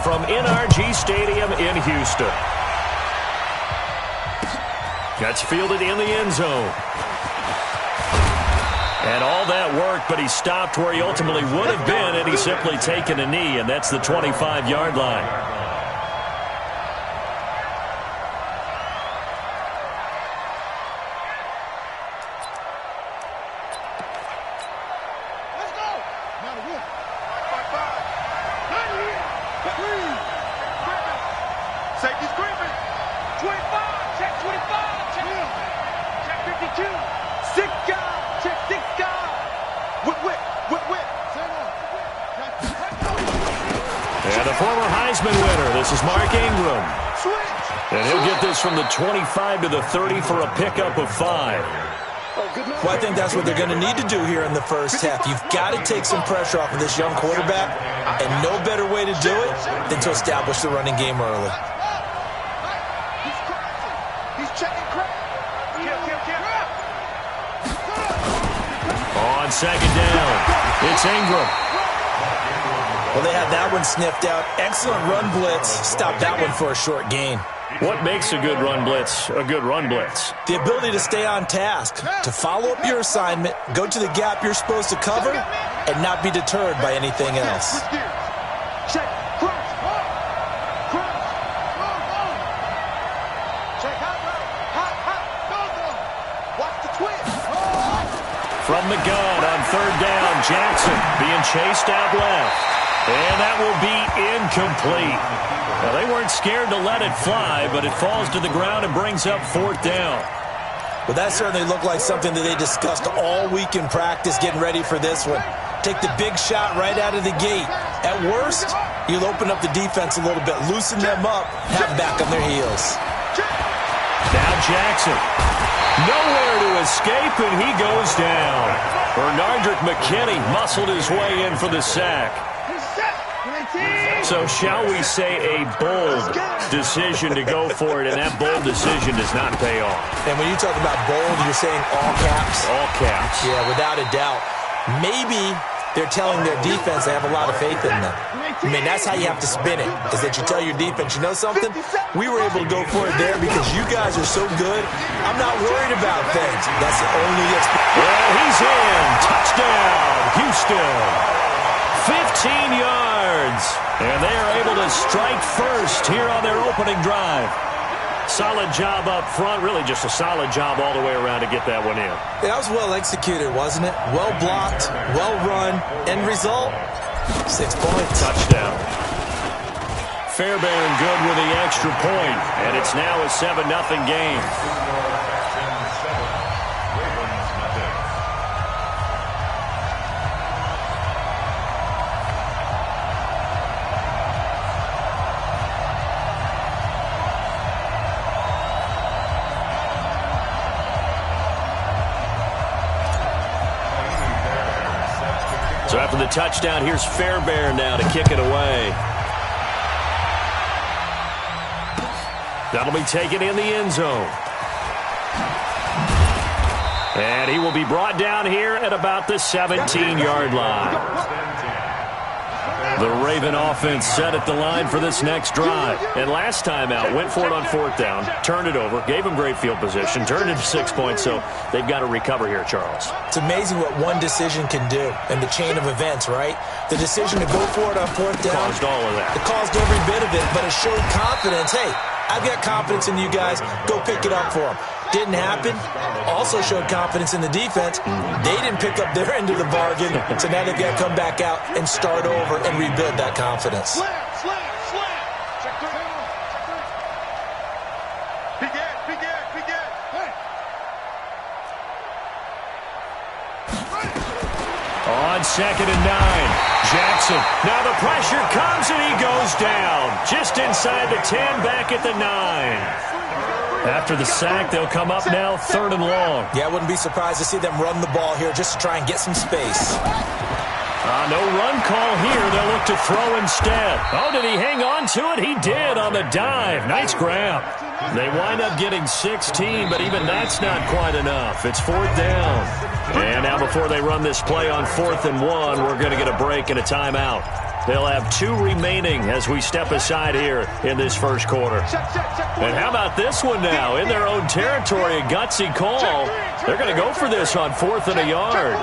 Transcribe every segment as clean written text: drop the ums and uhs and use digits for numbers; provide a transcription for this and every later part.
from NRG Stadium in Houston. Gets fielded in the end zone. And all that work, but he stopped where he ultimately would have been, and he's simply taken a knee, and that's the 25-yard line. From the 25 to the 30 for a pickup of 5. Well, I think that's what they're going to need to do here in the first half. You've got to take some pressure off of this young quarterback, and no better way to do it than to establish the running game early. On second down, it's Ingram. Well, they had that one sniffed out. Excellent run blitz. Stop that one for a short gain. What makes a good run blitz a good run blitz? The ability to stay on task, to follow up your assignment, go to the gap you're supposed to cover, and not be deterred by anything else. From the gun on third down, Jackson being chased out left. And that will be incomplete. Now, they weren't scared to let it fly, but it falls to the ground and brings up fourth down. Well, that certainly looked like something that they discussed all week in practice getting ready for this one. Take the big shot right out of the gate. At worst, you'll open up the defense a little bit, loosen them up, have back on their heels. Now Jackson. Nowhere to escape, and he goes down. Bernardrick McKinney muscled his way in for the sack. So shall we say a bold decision to go for it, and that bold decision does not pay off. And when you talk about bold, you're saying all caps? All caps. Yeah, without a doubt. Maybe they're telling their defense they have a lot of faith in them. I mean, that's how you have to spin it, is that you tell your defense, you know something? We were able to go for it there because you guys are so good. I'm not worried about things. That's the only expectation. Well, he's in. Touchdown, Houston. 15 yards. And they are able to strike first here on their opening drive. Solid job up front. Really just a solid job all the way around to get that one in. That was well executed, wasn't it? Well blocked, well run. End result, 6 points. Touchdown. Fairbairn good with the extra point. And it's now a 7-0 game. So after the touchdown, here's Fairbairn now to kick it away. That'll be taken in the end zone. And he will be brought down here at about the 17-yard line. The Raven offense set at the line for this next drive. And last time out, went for it on fourth down, turned it over, gave them great field position, turned it to 6 points, so they've got to recover here, Charles. It's amazing what one decision can do in the chain of events, right? The decision to go for it on fourth down. Caused all of that. It caused every bit of it, but it showed confidence. Hey, I've got confidence in you guys. Go pick it up for them. Didn't happen. Also showed confidence in the defense. They didn't pick up their end of the bargain, so now they've got to come back out and start over and rebuild that confidence. On 2nd and 9, Jackson. Now the pressure comes and he goes down. Just inside the 10, back at the 9. After the sack, they'll come up now 3rd and long. Yeah, I wouldn't be surprised to see them run the ball here just to try and get some space. No run call here. They'll look to throw instead. Oh, did he hang on to it? He did on the dive. Nice grab. They wind up getting 16, but even that's not quite enough. It's 4th down. And now before they run this play on 4th and 1, we're going to get a break and a timeout. They'll have 2 remaining as we step aside here in this first quarter. And how about this one now? In their own territory, a gutsy call. They're going to go for this on 4th and a yard.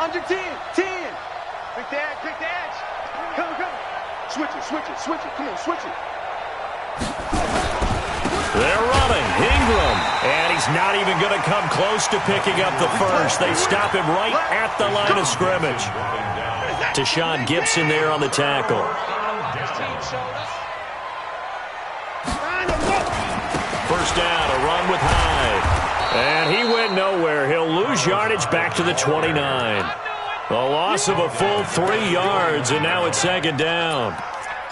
Under 10. Quick the edge. Come. Switch it. Come on, switch it. They're running. Ingram. And he's not even going to come close to picking up the first. They stop him right at the line of scrimmage. Tashawn Gibson there on the tackle. First down, a run with Hyde. And he went nowhere. He'll lose yardage back to the 29. A loss of a full 3 yards, and now it's 2nd down.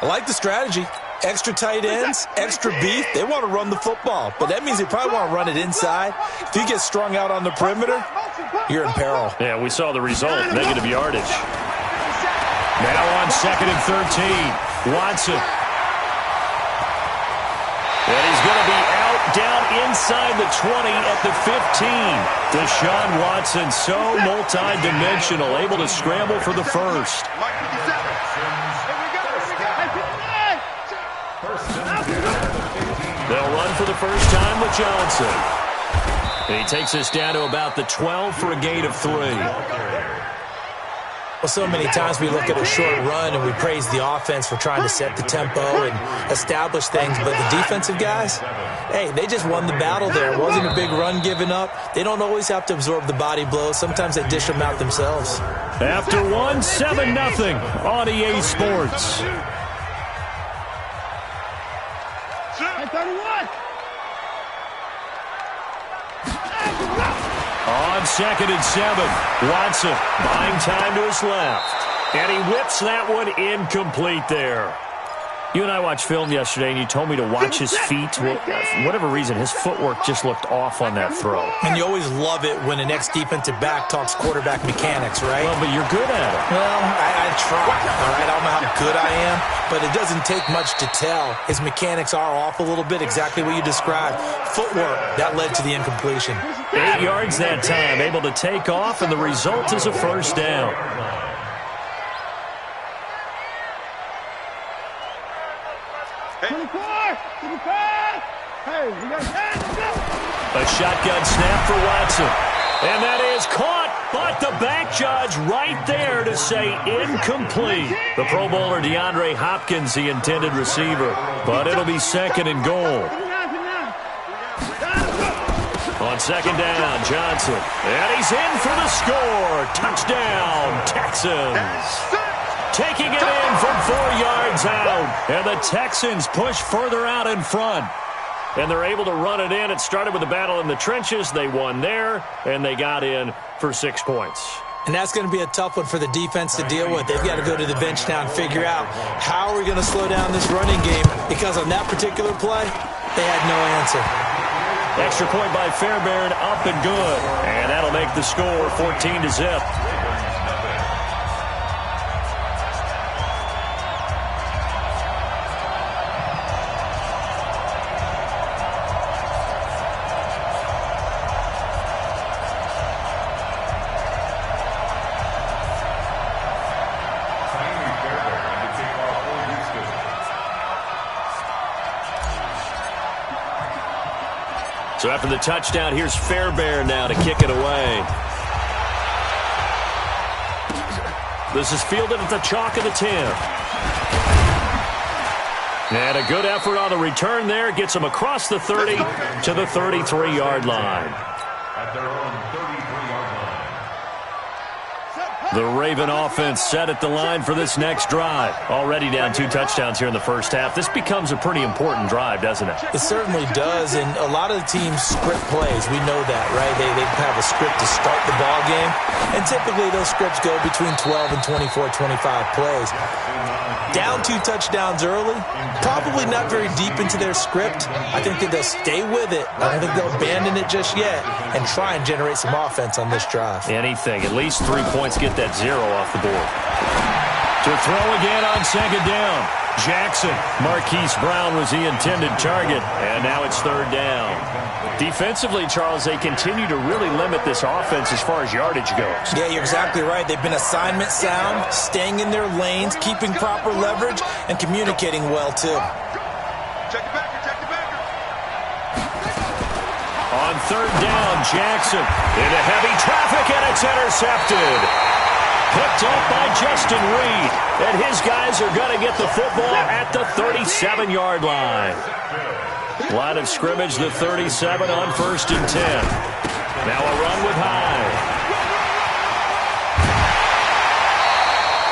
I like the strategy. Extra tight ends, extra beef. They want to run the football, but that means they probably want to run it inside. If you get strung out on the perimeter, you're in peril. Yeah, we saw the result, negative yardage. Now on 2nd and 13, Watson. And he's going to be out down inside the 20 at the 15. Deshaun Watson, so multi-dimensional, able to scramble for the first. They'll run for the first time with Johnson. And he takes us down to about the 12 for a gain of 3. Well, so many times we look at a short run and we praise the offense for trying to set the tempo and establish things, but the defensive guys, hey, they just won the battle there. It wasn't a big run given up. They don't always have to absorb the body blows. Sometimes they dish them out themselves. After 1, 7-0 on EA Sports. On 2nd and 7, Watson buying time to his left. And he whips that one incomplete there. You and I watched film yesterday, and you told me to watch his feet. Well, for whatever reason, his footwork just looked off on that throw. And you always love it when an ex-defensive back talks quarterback mechanics, right? Well, but you're good at it. Well, I try, all right? I don't know how good I am, but it doesn't take much to tell. His mechanics are off a little bit, exactly what you described. Footwork, that led to the incompletion. 8 yards that time, able to take off, and the result is a first down. A shotgun snap for Watson. And that is caught, but the back judge right there to say incomplete. The Pro Bowler DeAndre Hopkins, the intended receiver. But it'll be 2nd and goal. On 2nd down, Johnson. And he's in for the score. Touchdown, Texans. Taking it in from 4 yards out. And the Texans push further out in front. And they're able to run it in. It started with a battle in the trenches. They won there, and they got in for 6 points. And that's going to be a tough one for the defense to deal with. They've got to go to the bench now and figure out how are we going to slow down this running game, because on that particular play, they had no answer. Extra point by Fairbairn, up and good. And that'll make the score 14-0. So after the touchdown, here's Fairbairn now to kick it away. This is fielded at the chalk of the 10. And a good effort on the return there. Gets them across the 30 to the 33-yard line. At their own 33-yard line. The Raven offense set at the line for this next drive. Already down 2 touchdowns here in the first half. This becomes a pretty important drive, doesn't it? It certainly does, and a lot of the teams script plays. We know that, right? They have a script to start the ball game, and typically those scripts go between 12 and 24, 25 plays. Down 2 touchdowns early, probably not very deep into their script. I think that they'll stay with it. I don't think they'll abandon it just yet and try and generate some offense on this drive. Anything. At least 3 points, get that 0 off the board. To throw again on second down. Jackson. Marquise Brown was the intended target, and now it's third down. Defensively, Charles, they continue to really limit this offense as far as yardage goes. Yeah, you're exactly right. They've been assignment sound, staying in their lanes, keeping proper leverage, and communicating well, too. Check the backer, check the backer. On third down, Jackson into heavy traffic, and it's intercepted. Picked up by Justin Reed, and his guys are going to get the football at the 37-yard line. Line of scrimmage, the 37 on 1st and 10. Now a run with Hyde.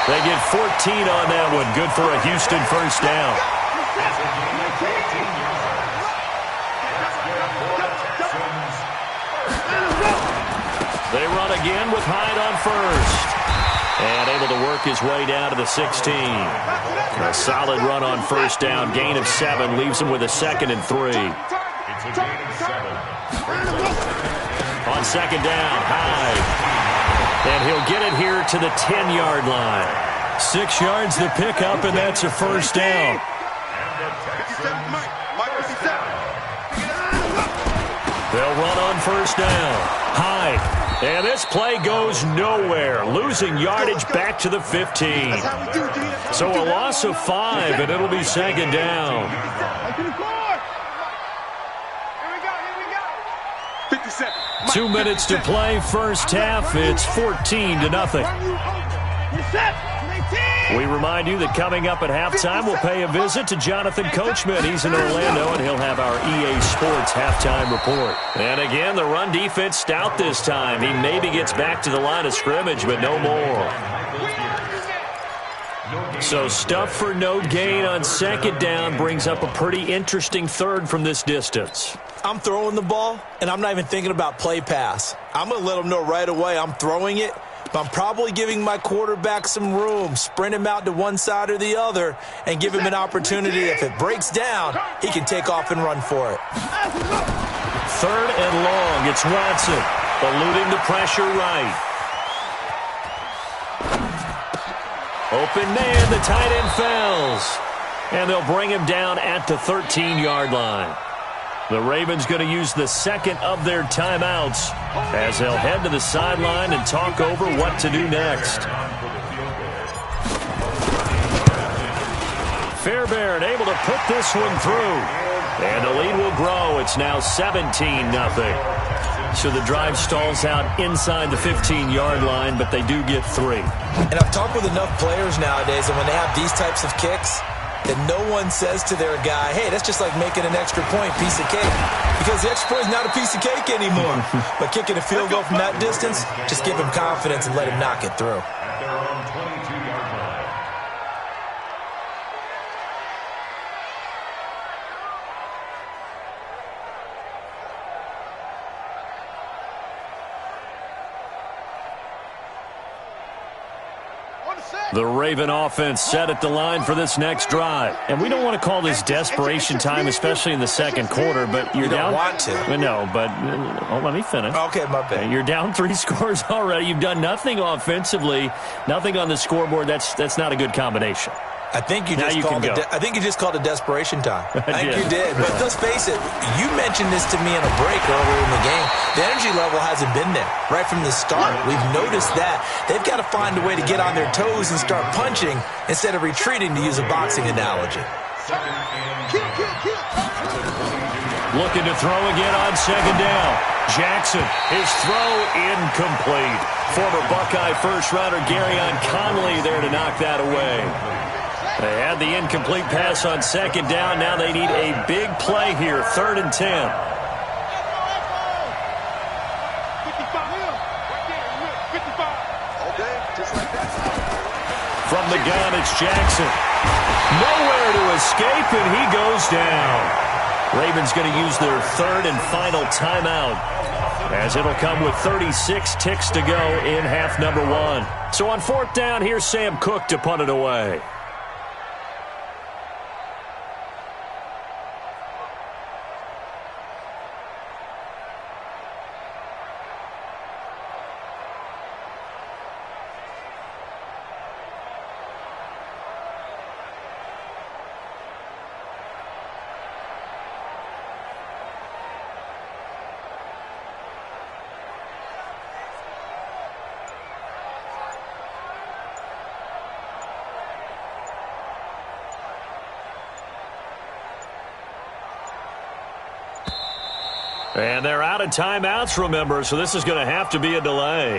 They get 14 on that one. Good for a Houston first down. They run again with Hyde on first. And able to work his way down to the 16. A solid run on first down. Gain of 7 leaves him with a 2nd and 3. On second down, Hyde. And he'll get it here to the 10-yard line. 6 yards the pickup, and that's a first down. They'll run on first down. Hyde. And this play goes nowhere, losing yardage back to the 15. So a loss of 5, and it'll be second down. 2 minutes to play, first half. It's 14-0. We remind you that coming up at halftime, we'll pay a visit to Jonathan Coachman. He's in Orlando, and he'll have our EA Sports halftime report. And again, the run defense stout this time. He maybe gets back to the line of scrimmage, but no more. So stuff for no gain on second down brings up a pretty interesting third from this distance. I'm throwing the ball, and I'm not even thinking about play pass. I'm going to let them know right away I'm throwing it. But I'm probably giving my quarterback some room, sprint him out to one side or the other, and give him an opportunity. If it breaks down, he can take off and run for it. Third and long. It's Watson, eluding the pressure right. Open man, the tight end falls. And they'll bring him down at the 13-yard line. The Ravens going to use the second of their timeouts as they'll head to the sideline and talk over what to do next. Fairbairn able to put this one through. And the lead will grow. It's now 17-0. So the drive stalls out inside the 15-yard line, but they do get 3. And I've talked with enough players nowadays, and when they have these types of kicks, that no one says to their guy, hey, that's just like making an extra point, piece of cake. Because the extra point is not a piece of cake anymore. But kicking a field goal from that distance, just give him confidence and let him knock it through. The Raven offense set at the line for this next drive. And we don't want to call this desperation time, especially in the second quarter, but you're down. You don't want to. No, but let me finish. Okay, my bad. You're down 3 scores already. You've done nothing offensively, nothing on the scoreboard. That's not a good combination. I think you just called it desperation time. I think you did. But let's face it, you mentioned this to me in a break earlier in the game. The energy level hasn't been there right from the start. We've noticed that. They've got to find a way to get on their toes and start punching instead of retreating, to use a boxing analogy. Looking to throw again on second down. Jackson, his throw incomplete. Former Buckeye first-rounder Garyon Conley there to knock that away. They had the incomplete pass on second down. Now they need a big play here, 3rd and 10. From the gun, it's Jackson. Nowhere to escape, and he goes down. Ravens going to use their 3rd and final timeout, as it'll come with 36 ticks to go in half number 1. So on 4th down, here's Sam Cook to punt it away. And they're out of timeouts, remember, so this is going to have to be a delay.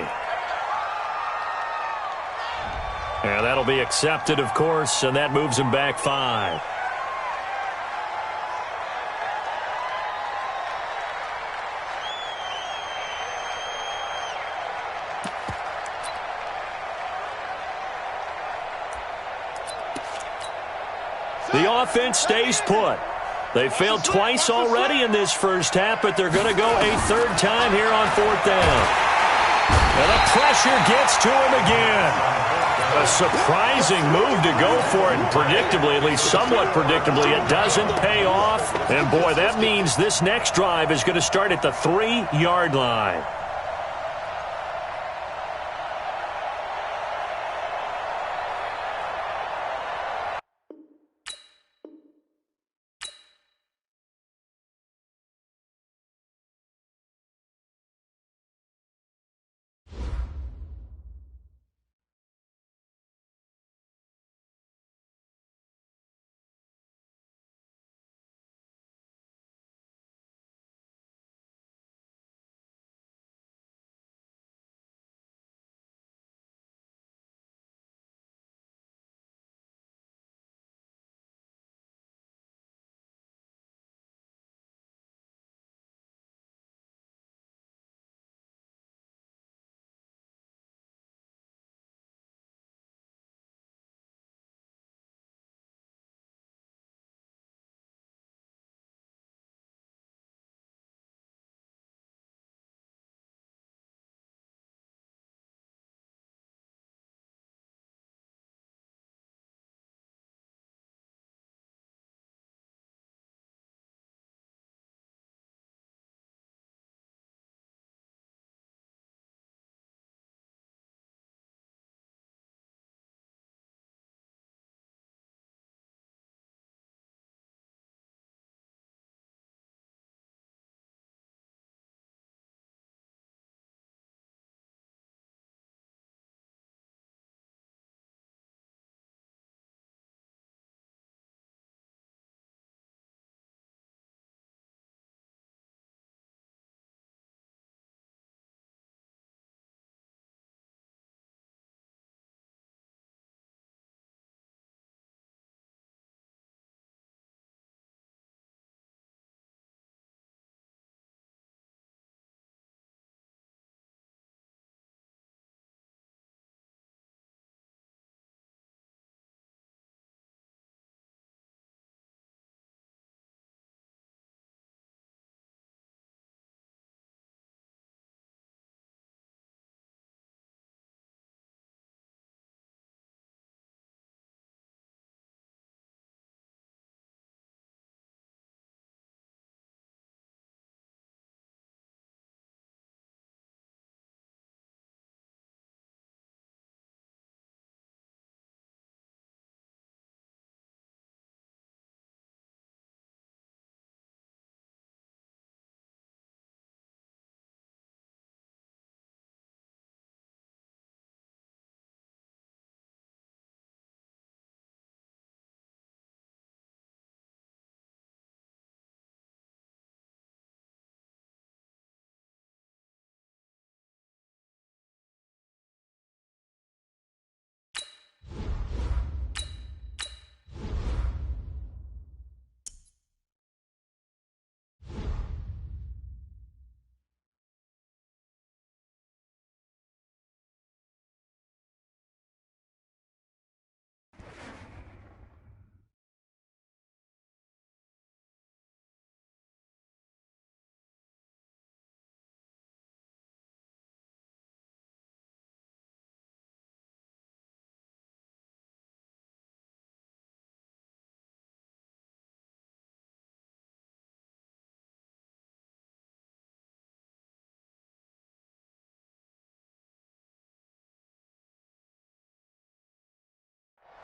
And that'll be accepted, of course, and that moves him back 5. The offense stays put. They failed twice already in this first half, but they're going to go a third time here on 4th down. And the pressure gets to him again. A surprising move to go for it, and predictably, at least somewhat predictably, it doesn't pay off. And, boy, that means this next drive is going to start at the 3-yard line.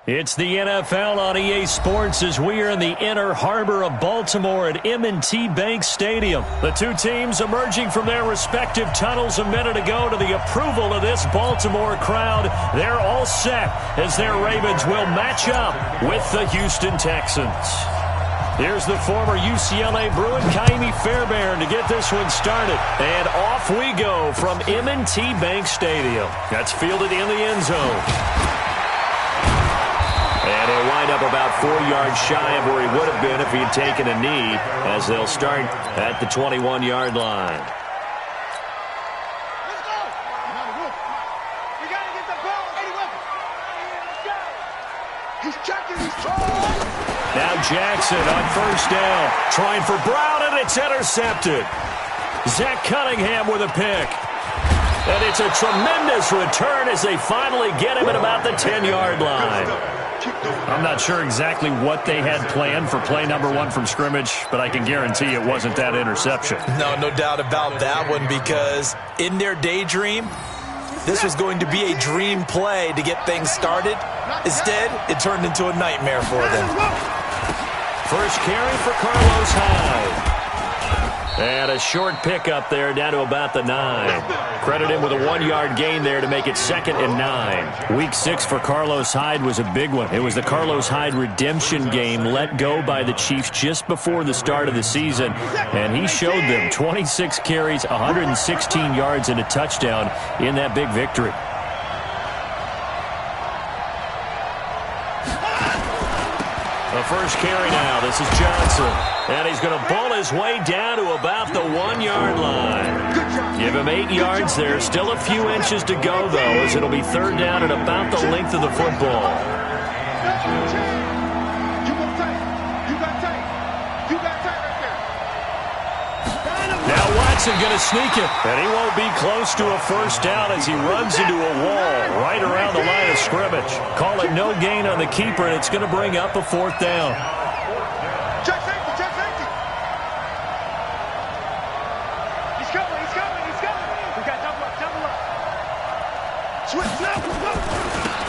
It's the NFL on EA Sports as we are in the inner harbor of Baltimore at M&T Bank Stadium. The two teams emerging from their respective tunnels a minute ago to the approval of this Baltimore crowd. They're all set as their Ravens will match up with the Houston Texans. Here's the former UCLA Bruin, Kaimi Fairbairn, to get this one started. And off we go from M&T Bank Stadium. That's fielded in the end zone. And he'll wind up about 4 yards shy of where he would have been if he had taken a knee, as they'll start at the 21-yard line. Now Jackson on first down, trying for Brown, and it's intercepted. Zach Cunningham with a pick. And it's a tremendous return as they finally get him at about the 10-yard line. I'm not sure exactly what they had planned for play number 1 from scrimmage, but I can guarantee it wasn't that interception. No doubt about that one, because in their daydream, this was going to be a dream play to get things started. Instead, it turned into a nightmare for them. First carry for Carlos Hyde. And a short pickup there down to about the 9. Credit him with a 1-yard gain there to make it 2nd and 9. Week 6 for Carlos Hyde was a big one. It was the Carlos Hyde redemption game let go by the Chiefs just before the start of the season. And he showed them 26 carries, 116 yards, and a touchdown in that big victory. The first carry now. This is Johnson. And he's going to bull his way down to about the 1-yard line. Give him 8 yards there. Still a few inches to go, though, as it'll be 3rd down at about the length of the football. Now Watson going to sneak it. And he won't be close to a first down as he runs into a wall right around the line of scrimmage. Call it no gain on the keeper, and it's going to bring up a 4th down.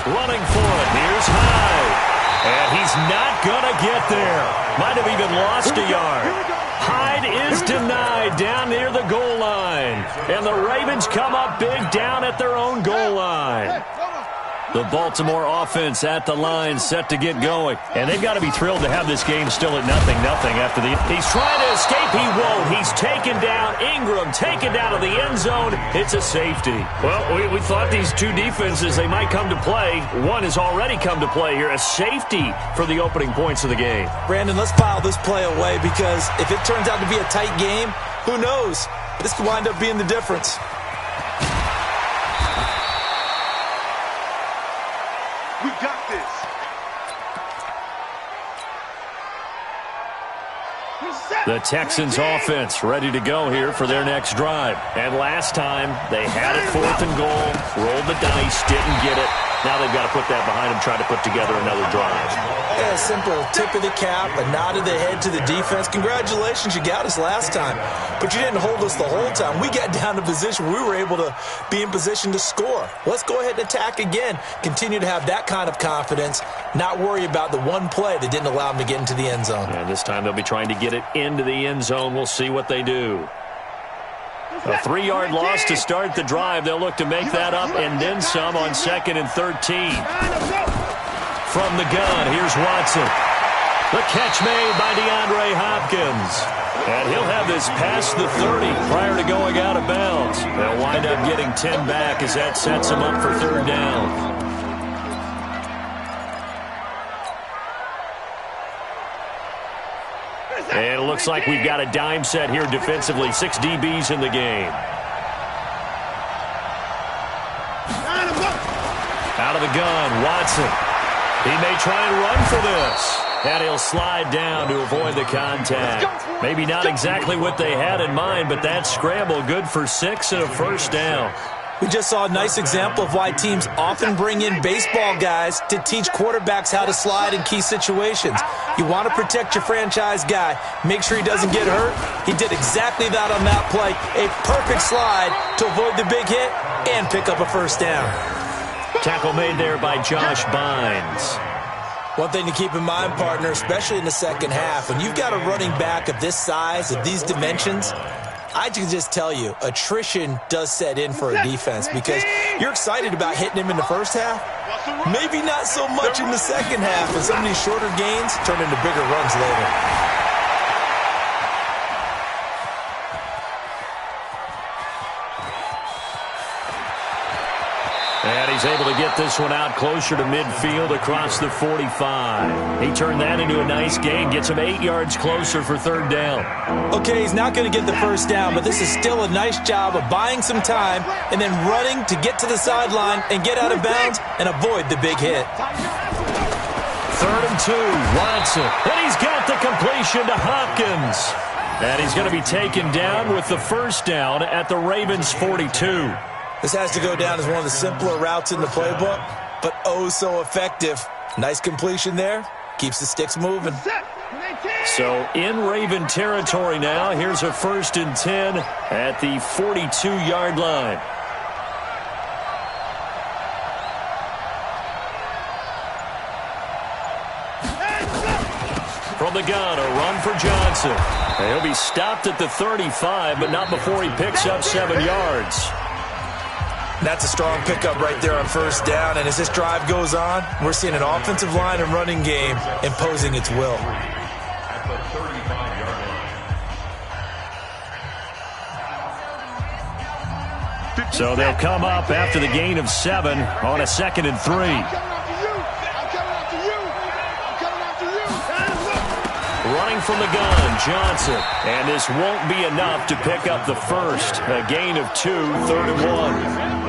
Running for it. Here's Hyde. And he's not going to get there. Might have even lost a yard. Hyde is denied down near the goal line. And the Ravens come up big down at their own goal line. The Baltimore offense at the line, set to get going. And they've got to be thrilled to have this game still at 0-0 after the... He's trying to escape. He won't. He's taken down. Ingram taken down to the end zone. It's a safety. Well, we thought these two defenses, they might come to play. One has already come to play here. A safety for the opening points of the game. Brandon, let's file this play away, because if it turns out to be a tight game, who knows? This could wind up being the difference. We got this. The Texans offense ready to go here for their next drive. And last time, they had it 4th and goal, rolled the dice, didn't get it. Now they've got to put that behind them, try to put together another drive. Yeah, a simple tip of the cap, a nod of the head to the defense. Congratulations, you got us last time. But you didn't hold us the whole time. We got down to position where we were able to be in position to score. Let's go ahead and attack again. Continue to have that kind of confidence, not worry about the one play that didn't allow them to get into the end zone. And this time they'll be trying to get it into the end zone. We'll see what they do. A 3-yard loss to start the drive. They'll look to make that up and then some on 2nd and 13. From the gun, here's Watson. The catch made by DeAndre Hopkins. And he'll have this past the 30 prior to going out of bounds. They'll wind up getting 10 back as that sets them up for 3rd down. And it looks like we've got a dime set here defensively. 6 DBs in the game. Out of the gun, Watson. He may try and run for this. And he'll slide down to avoid the contact. Maybe not exactly what they had in mind, but that scramble good for 6 and a first down. We just saw a nice example of why teams often bring in baseball guys to teach quarterbacks how to slide in key situations. You want to protect your franchise guy. Make sure he doesn't get hurt. He did exactly that on that play. A perfect slide to avoid the big hit and pick up a first down. Tackle made there by Josh Bynes. One thing to keep in mind, partner, especially in the second half, when you've got a running back of this size, of these dimensions, I can just tell you, attrition does set in for a defense because you're excited about hitting him in the first half. Maybe not so much in the second half, and some of these shorter gains turn into bigger runs later. And he's able to get this one out closer to midfield across the 45. He turned that into a nice gain, gets him 8 yards closer for third down. Okay, he's not going to get the first down, but this is still a nice job of buying some time and then running to get to the sideline and get out of bounds and avoid the big hit. 3rd and 2, Watson. And he's got the completion to Hopkins. And he's going to be taken down with the first down at the Ravens' 42. This has to go down as one of the simpler routes in the playbook, but oh so effective. Nice completion there. Keeps the sticks moving. So in Raven territory now, here's a 1st and 10 at the 42-yard line. From the gun, a run for Johnson. And he'll be stopped at the 35, but not before he picks up 7 yards. That's a strong pickup right there on first down, and as this drive goes on, we're seeing an offensive line and running game imposing its will. So they'll come up after the gain of 7 on a 2nd and 3. Running from the gun, Johnson. And this won't be enough to pick up the first. A gain of 2, 3rd and 1.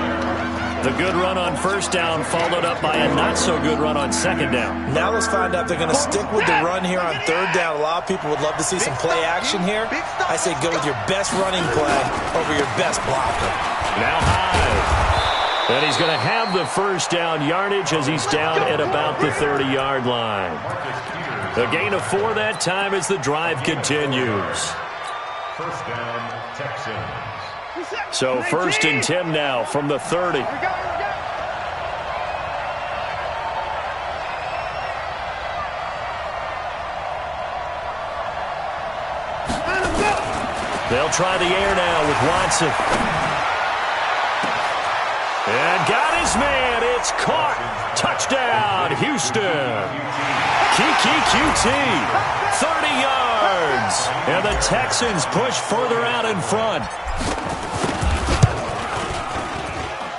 The good run on first down followed up by a not-so-good run on second down. Now let's find out if they're going to stick with the run here on third down. A lot of people would love to see some play action here. I say go with your best running play over your best blocker. Now high. And he's going to have the first down yardage as he's down at about the 30-yard line. A gain of 4 that time as the drive continues. First down, Texans. So 1st and 10 now from the 30. They'll try the air now with Watson. And got his man. It's caught. Touchdown, Houston. Kiki QT. 30 yards. And the Texans push further out in front.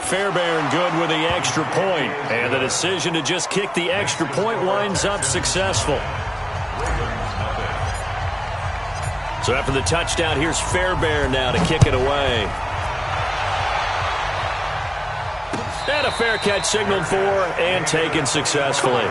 Fairbairn good with the extra point. And the decision to just kick the extra point winds up successful. So after the touchdown, here's Fairbairn now to kick it away. And a fair catch signaled for and taken successfully.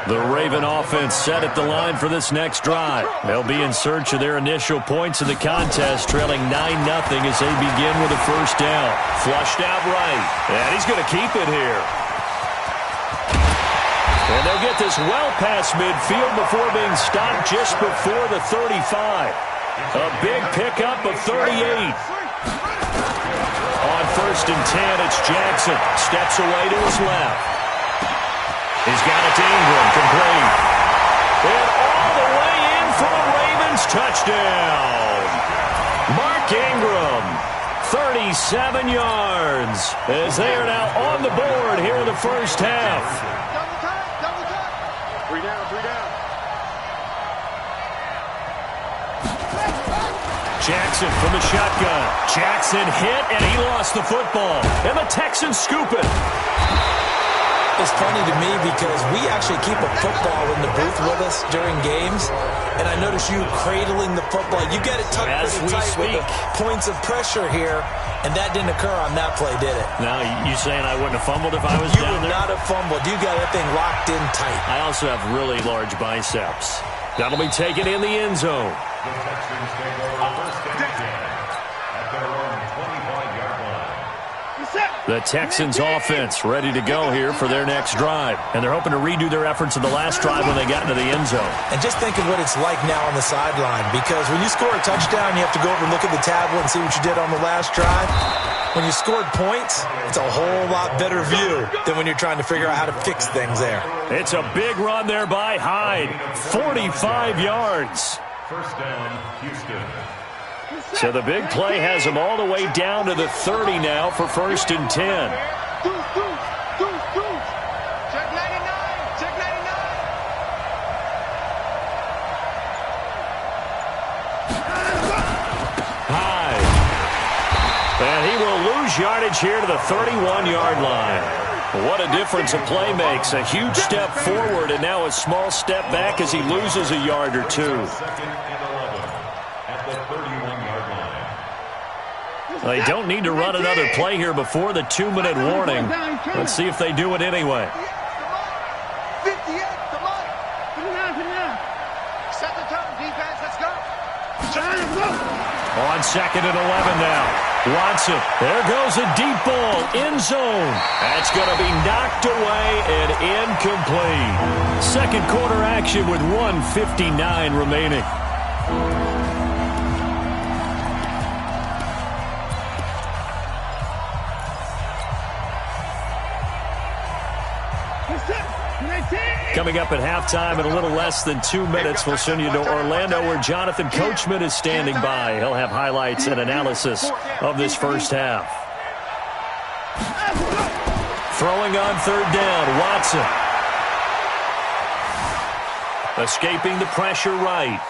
The Raven offense set at the line for this next drive. They'll be in search of their initial points in the contest, trailing 9-0 as they begin with a first down. Flushed out right. And he's going to keep it here. And they'll get this well past midfield before being stopped just before the 35. A big pickup of 38. On 1st and 10, it's Jackson. Steps away to his left. He's got it to Ingram, complete. And all the way in for the Ravens touchdown. Mark Ingram, 37 yards, as they are now on the board here in the first half. Double time. 3 down, 3 down. Jackson from the shotgun. Jackson hit, and he lost the football. And the Texans scoop it. It's funny to me because we actually keep a football in the booth with us during games, and I notice you cradling the football. You got it tucked pretty tight with the points of pressure here, and that didn't occur on that play, did it? Now, you saying I wouldn't have fumbled if I was you down there? You would not have fumbled. You got that thing locked in tight. I also have really large biceps. That'll be taken in the end zone. The Texans take over first and 10 at their own 25-yard line. The Texans offense ready to go here for their next drive. And they're hoping to redo their efforts in the last drive when they got into the end zone. And just think of what it's like now on the sideline, because when you score a touchdown, you have to go over and look at the tablet and see what you did on the last drive. When you scored points, it's a whole lot better view than when you're trying to figure out how to fix things there. It's a big run there by Hyde. 45 yards. First down, Houston. So the big play has him all the way down to the 30 now for 1st and 10. Check 99. Check 99. Hyde. And he will lose yardage here to the 31-yard line. What a difference a play makes. A huge step forward and now a small step back as he loses a yard or two. Second and 11 at the 31-yard line. They don't need to run another play here before the 2-minute warning. Let's see if they do it anyway. 58, come on. 59. Set the tone, defense, let's go. On 2nd and 11 now. Watson, there goes a deep ball, end zone. That's going to be knocked away and incomplete. Second quarter action with 1:59 remaining. Coming up at halftime in a little less than 2 minutes, we'll send you to Orlando where Jonathan Coachman is standing by. He'll have highlights and analysis of this first half. Throwing on 3rd down, Watson. Escaping the pressure right.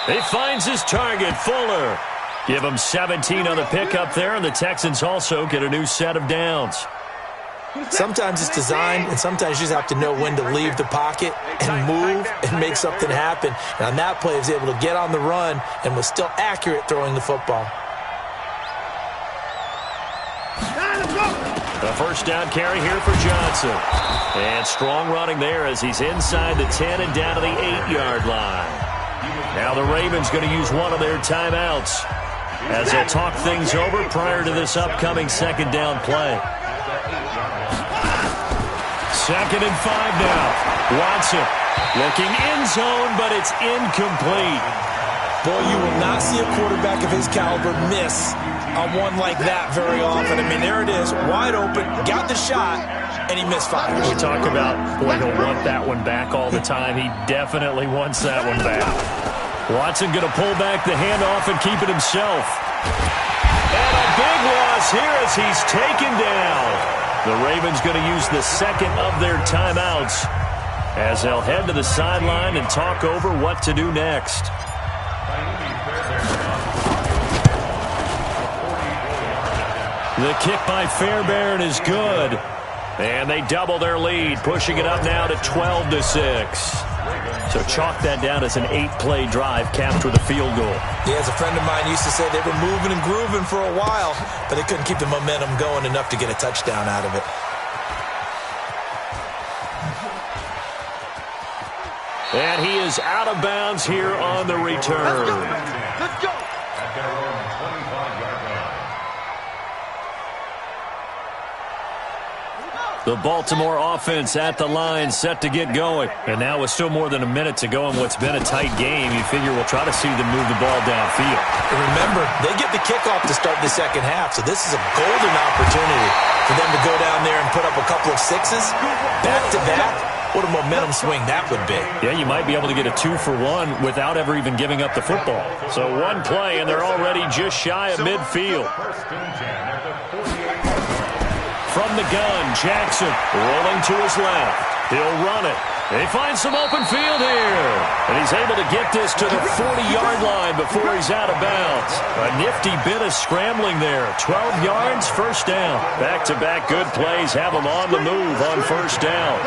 He finds his target, Fuller. Give him 17 on the pickup there, and the Texans also get a new set of downs. Sometimes it's designed, and sometimes you just have to know when to leave the pocket and move and make something happen. And on that play, he was able to get on the run and was still accurate throwing the football. A first down carry here for Johnson. And strong running there as he's inside the 10 and down to the 8-yard line. Now the Ravens going to use one of their timeouts as they'll talk things over prior to this upcoming 2nd down play. 2nd and 5 now. Watson looking end zone, but it's incomplete. Boy, you will not see a quarterback of his caliber miss on one like that very often. I mean, there it is, wide open, got the shot, and he misfires. We talk about, boy, he'll want that one back all the time. He definitely wants that one back. Watson going to pull back the handoff and keep it himself. And a big loss here as he's taken down. The Ravens going to use the 2nd of their timeouts as they'll head to the sideline and talk over what to do next. The kick by Fairbairn is good. And they double their lead, pushing it up now to 12-6. So chalk that down as an 8-play drive capped with a field goal. Yeah, as a friend of mine used to say, they were moving and grooving for a while, but they couldn't keep the momentum going enough to get a touchdown out of it. And he is out of bounds here on the return. Let's go. At their own 25-yard line. The Baltimore offense at the line, set to get going. And now with still more than a minute to go in what's been a tight game, you figure we'll try to see them move the ball downfield. And remember, they get the kickoff to start the second half, so this is a golden opportunity for them to go down there and put up a couple of sixes back-to-back. What a momentum swing that would be. Yeah, you might be able to get a 2-for-1 without ever even giving up the football. So one play, and they're already just shy of midfield. From the gun, Jackson rolling to his left. He'll run it. He finds some open field here. And he's able to get this to the 40-yard line before he's out of bounds. A nifty bit of scrambling there. 12 yards, first down. Back-to-back good plays have him on the move on first down.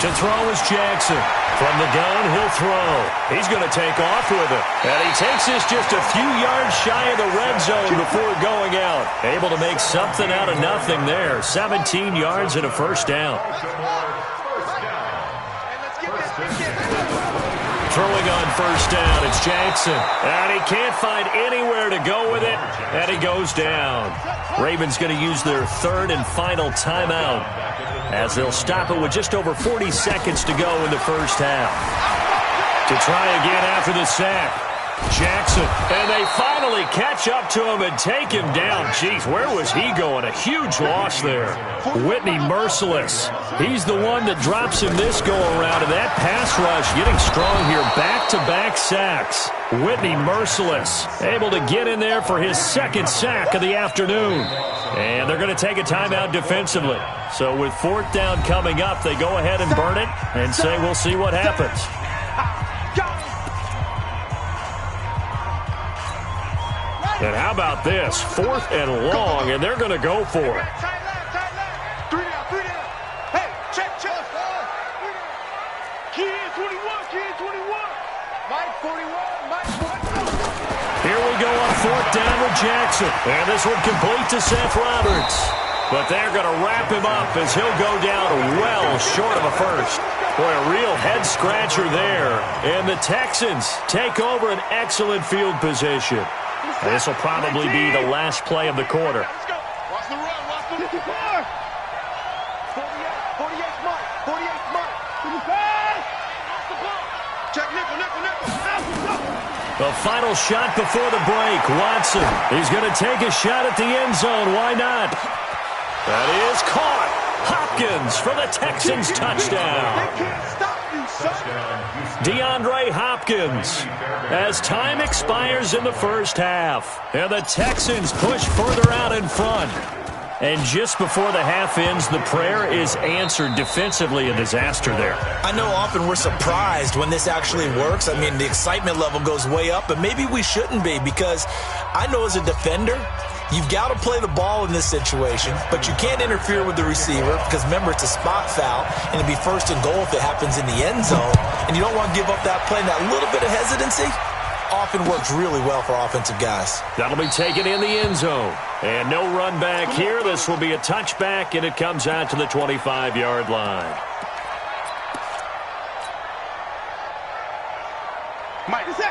To throw is Jackson. From the gun, he'll throw. He's going to take off with it. And he takes this just a few yards shy of the red zone before going out. Able to make something out of nothing there. 17 yards and a first down. Throwing on first down, it's Jackson. And he can't find anywhere to go with it, and he goes down. Ravens going to use their third and final timeout as they'll stop it with just over 40 seconds to go in the first half. To try again after the sack. Jackson, and they finally catch up to him and take him down. Jeez, where was he going? A huge loss there. Whitney merciless. He's the one that drops him this go-around, and that pass rush getting strong here. Back-to-back sacks. Whitney merciless. Able to get in there for his second sack of the afternoon. And they're going to take a timeout defensively. So with fourth down coming up, they go ahead and burn it and say we'll see what happens. And how about this? Fourth and long, and they're going to go for it. Three down. Hey, check. Key in 21. Mike 41, Mike 41. Here we go on fourth down with Jackson. And this one complete to Seth Roberts. But they're going to wrap him up as he'll go down well short of a first. Boy, a real head-scratcher there. And the Texans take over an excellent field position. And this will probably be the last play of the quarter. Let's go. Watch the run. 54. 48 Mike. 48 Mike. 55. Check nickel. The final shot before the break. Watson. He's going to take a shot at the end zone. Why not? That is caught. Hopkins for the Texans touchdown. They can't stop you, son. DeAndre Hopkins as time expires in the first half. And the Texans push further out in front. And just before the half ends, the prayer is answered. Defensively, a disaster there. I know often we're surprised when this actually works. I mean, the excitement level goes way up, but maybe we shouldn't be, because I know as a defender, you've got to play the ball in this situation, but you can't interfere with the receiver because, remember, it's a spot foul, and it'd be first and goal if it happens in the end zone, and you don't want to give up that play. And that little bit of hesitancy often works really well for offensive guys. That'll be taken in the end zone. And no run back here. This will be a touchback, and it comes out to the 25-yard line.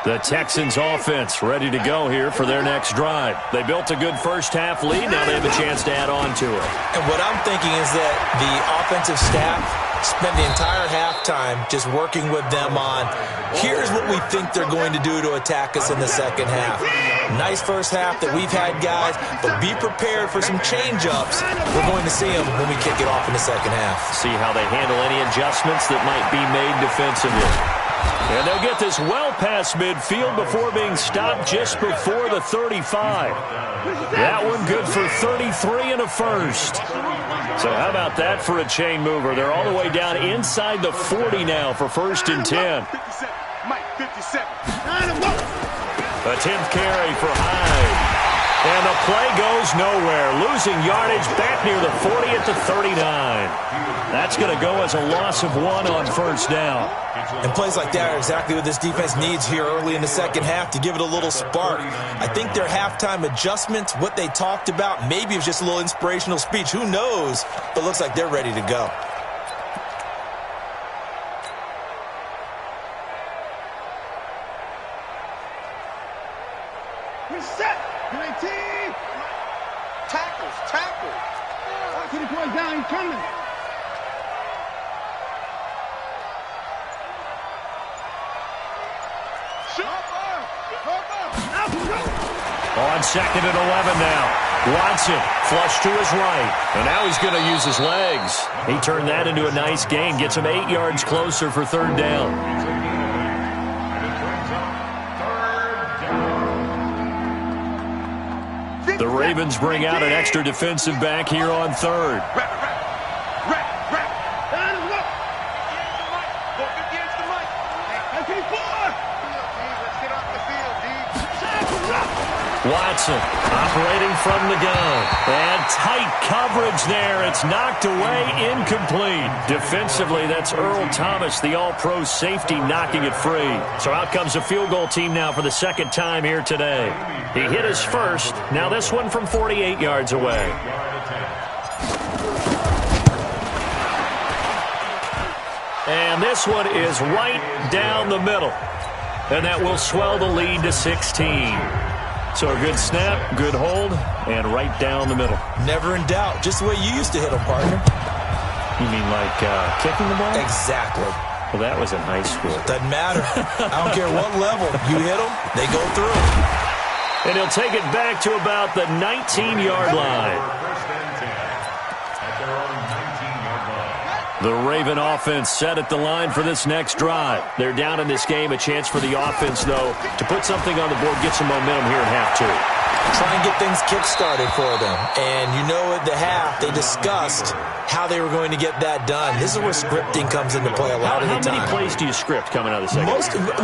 The Texans offense ready to go here for their next drive. They built a good first half lead. Now they have a chance to add on to it. And what I'm thinking is that the offensive staff spent the entire halftime just working with them on, here's what we think they're going to do to attack us in the second half. Nice first half that we've had, guys, but be prepared for some change-ups. We're going to see them when we kick it off in the second half. See how they handle any adjustments that might be made defensively. And they'll get this well past midfield before being stopped just before the 35. That one good for 33 and a first. So how about that for a chain mover? They're all the way down inside the 40 now for first and 10. 57. Mike 57. A 10th carry for Hyde. And the play goes nowhere. Losing yardage back near the 40 at the 39. That's going to go as a loss of 1 on first down. And plays like that are exactly what this defense needs here early in the second half to give it a little spark. I think their halftime adjustments, what they talked about, maybe it was just a little inspirational speech. Who knows? But it looks like they're ready to go. Reset. Great team. Tackles. Watch it going down. He's coming. On second and 11 now. Watson flush to his right. And now he's going to use his legs. He turned that into a nice gain. Gets him 8 yards closer for third down. The Ravens bring out an extra defensive back here on third. Watson operating from the gun. And tight coverage there. It's knocked away, incomplete. Defensively, that's Earl Thomas, the all-pro safety, knocking it free. So out comes a field goal team now for the second time here today. He hit his first. Now this one from 48 yards away. And this one is right down the middle. and that will swell the lead to 16. So a good snap, good hold, and right down the middle. Never in doubt. Just the way you used to hit them, partner. You mean like kicking the ball? Exactly. Well, that was in high school. Doesn't matter. I don't care what level. You hit them, they go through. And he'll take it back to about the 19-yard line. The Raven offense set at the line for this next drive. They're down in this game. A chance for the offense, though, to put something on the board, get some momentum here in half two. Try and get things kick-started for them. And you know at the half, they discussed how they were going to get that done. This is where scripting comes into play a lot of the time. How many plays do you script coming out of the second?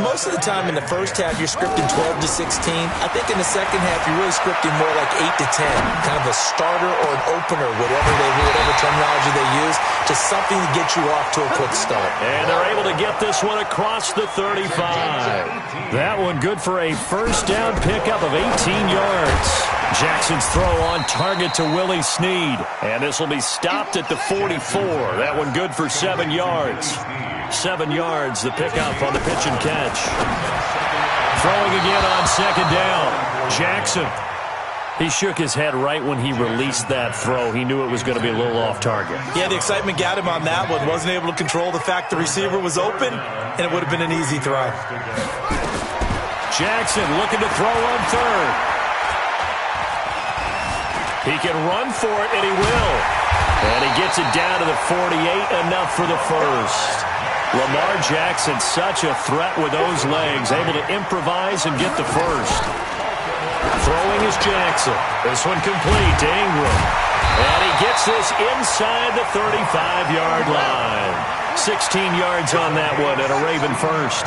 Most of the time in the first half, you're scripting 12 to 16. I think in the second half, you're really scripting more like 8 to 10. Kind of a starter or an opener, whatever terminology they use, to something to get you off to a quick start. And they're able to get this one across the 35. That one good for a first down pickup of 18 yards. Jackson's throw on target to Willie Snead. And this will be stopped at the 44. That one good for 7 yards. 7 yards, the pickup on the pitch and catch. Throwing again on second down. Jackson. He shook his head right when he released that throw. He knew it was going to be a little off target. Yeah, the excitement got him on that one. Wasn't able to control the fact the receiver was open, and it would have been an easy throw. Jackson looking to throw on third. He can run for it, and he will. And he gets it down to the 48, enough for the first. Lamar Jackson, such a threat with those legs, able to improvise and get the first. Throwing is Jackson. This one complete to Ingram. And he gets this inside the 35-yard line. 16 yards on that one and a Raven first.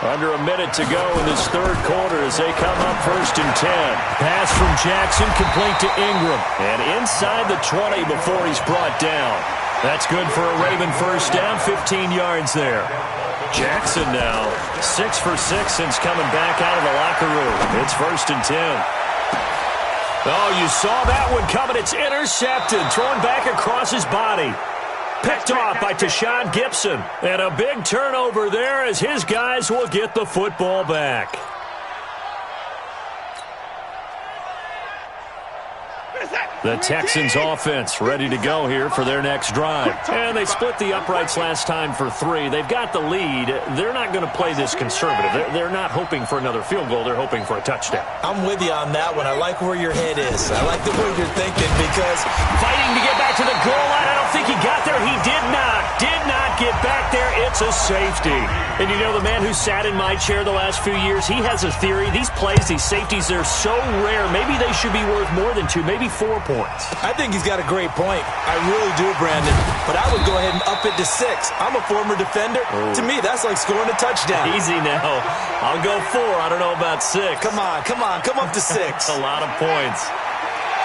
Under a minute to go in this third quarter as they come up first and 10. Pass from Jackson complete to Ingram. And inside the 20 before he's brought down. That's good for a Raven first down, 15 yards there. Jackson now 6 for 6 since coming back out of the locker room. It's first and 10. Oh, you saw that one coming. It's intercepted. Thrown back across his body. Picked off by Tashawn Gibson. And a big turnover there as his guys will get the football back. The Texans offense ready to go here for their next drive. And they split the uprights last time for 3. They've got the lead. They're not going to play this conservative. They're not hoping for another field goal. They're hoping for a touchdown. I'm with you on that one. I like where your head is. I like the way you're thinking because fighting to get back to the goal line. I don't think he got there. He did not. Did not get back there. It's a safety. And you know, the man who sat in my chair the last few years, he has a theory. These plays, these safeties, they're so rare. Maybe they should be worth more than 2, maybe 4 points. I think he's got a great point. I really do, Brandon. But I would go ahead and up it to 6. I'm a former defender. Oh. To me, that's like scoring a touchdown. Easy now. I'll go 4. I don't know about 6. Come on. Come up to 6. A lot of points.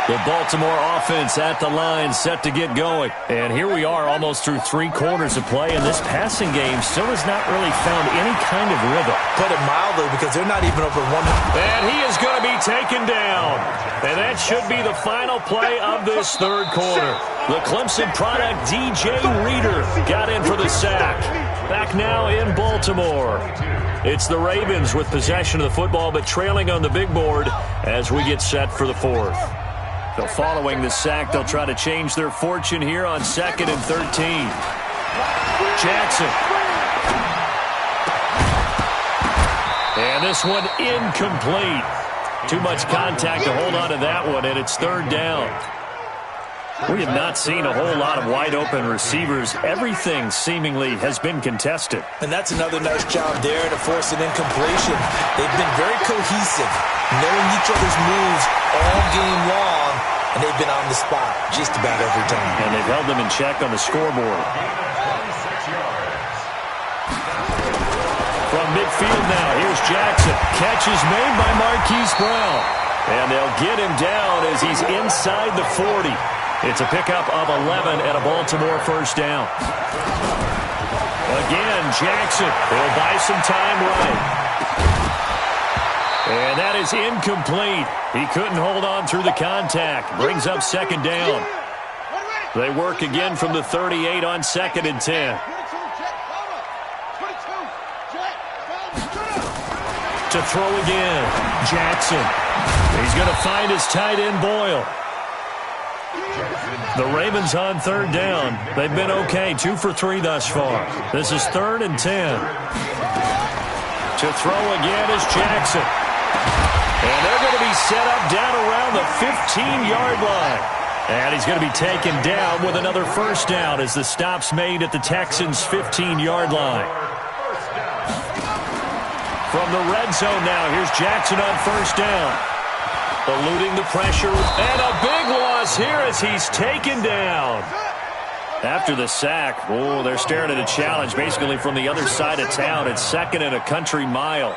The Baltimore offense at the line, set to get going. And here we are almost through 3 quarters of play, and this passing game still has not really found any kind of rhythm. Put it mildly, because they're not even over 100. And he is going to be taken down. And that should be the final play of this third quarter. The Clemson product, DJ Reader, got in for the sack. Back now in Baltimore. It's the Ravens with possession of the football, but trailing on the big board as we get set for the fourth. So following the sack, they'll try to change their fortune here on 2nd and 13. Jackson. And this one incomplete. Too much contact to hold on to that one, and it's 3rd down. We have not seen a whole lot of wide-open receivers. Everything seemingly has been contested. And that's another nice job there to force an incompletion. They've been very cohesive, knowing each other's moves all game long, and they've been on the spot just about every time. And they've held them in check on the scoreboard. From midfield now, here's Jackson. Catch is made by Marquise Brown. And they'll get him down as he's inside the 40. It's a pickup of 11 and a Baltimore first down. Again, Jackson. They'll buy some time running. And that is incomplete. He couldn't hold on through the contact. Brings up 2nd down. They work again from the 38 on 2nd and 10. To throw again. Jackson. He's going to find his tight end, Boyle. The Ravens on third down. They've been okay, 2 for 3 thus far. This is 3rd and 10. To throw again is Jackson. And they're going to be set up down around the 15-yard line. And he's going to be taken down with another first down as the stop's made at the Texans' 15-yard line. From the red zone now, here's Jackson on first down. Eluding the pressure, and a big loss here as he's taken down. After the sack, oh, they're staring at a challenge basically from the other side of town. It's 2nd and a country mile.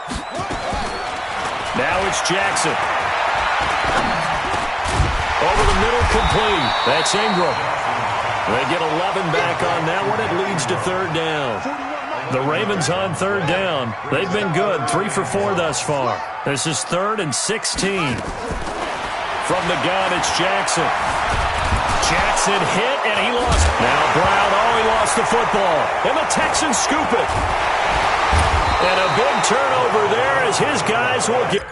Now it's Jackson. Over the middle, complete. That's Ingram. They get 11 back on that one. It leads to 3rd down. The Ravens on 3rd down. They've been good, 3 for 4 thus far. This is 3rd and 16. From the gun, it's Jackson. Jackson hit, and he lost. Now Brown, he lost the football. And the Texans scoop it. And a big turnover there as his guys will get...